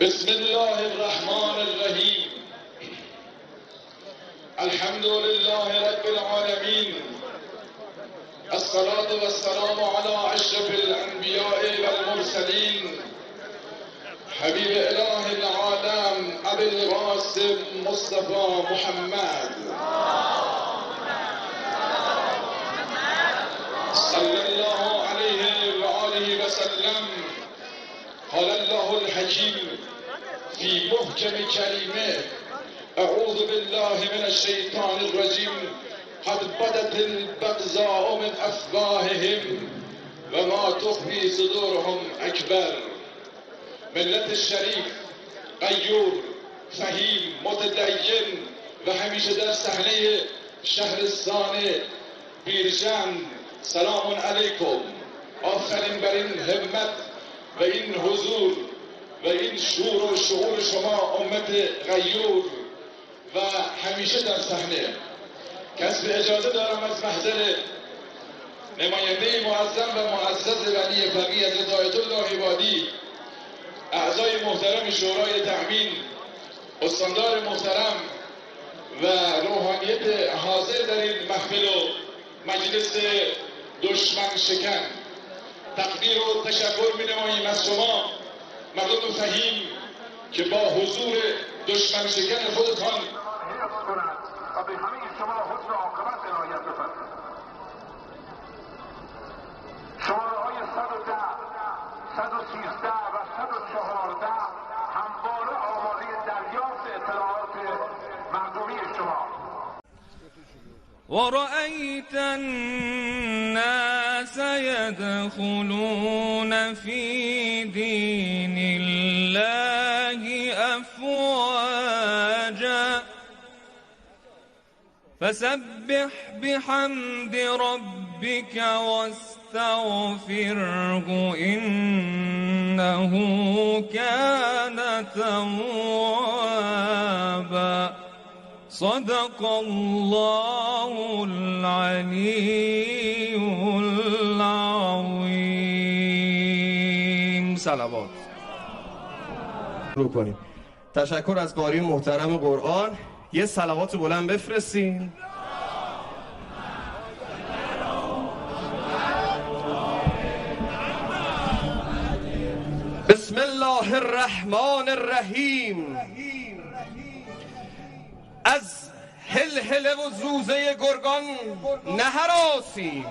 بسم الله الرحمن الرحیم. الحمد لله رب العالمین. الصلاة والسلام على اشرف الانبیاء والمرسلین حبیب اله العالم ابی القاسم مصطفى محمد صلی الله علیه و آله و سلم. قال الله الحکیم فی محکم کریمه اعوذ بالله من الشیطان الرجیم قد بدت البغضاء من افواههم و ما تخفی صدورهم اکبر. ملت شریف، غیور، فهیم، متدین و همیشه در صحنه شهرستان بیرجند سلام علیکم. آفرین بر این همت و این حضور و این شور و شعور شما امت غیور و همیشه در صحنه. کسب اجازه دارم از محضر نماینده معظم و معزز ولی فقیه حضرت آیت الله عبادی، اعضای محترم شورای تأمین، استاندار محترم و روحانیت حاضر در این محفل و مجلس دشمن شکن، تقدیر و تشکر می نماییم از شما مردم فهیم که با حضور دشمن شکن خودتان حفظ کنند و به همه شما حسن عاقبت عنایت بفرمایند. شماره‌های 110 113 و 114 همواره آماده دریافت اطلاعات مردمی شما. ورأيت الناس يدخلون في دين الله أفواجا فسبح بحمد ربك واستغفره إنه كان توابا. صدق الله العلی العظیم. صلوات رو کنیم. تشکر از قاری محترم قرآن. یه صلوات بلند بفرستین. بسم الله الرحمن الرحیم. از هلهله و زوزه گرگان نهراسیم،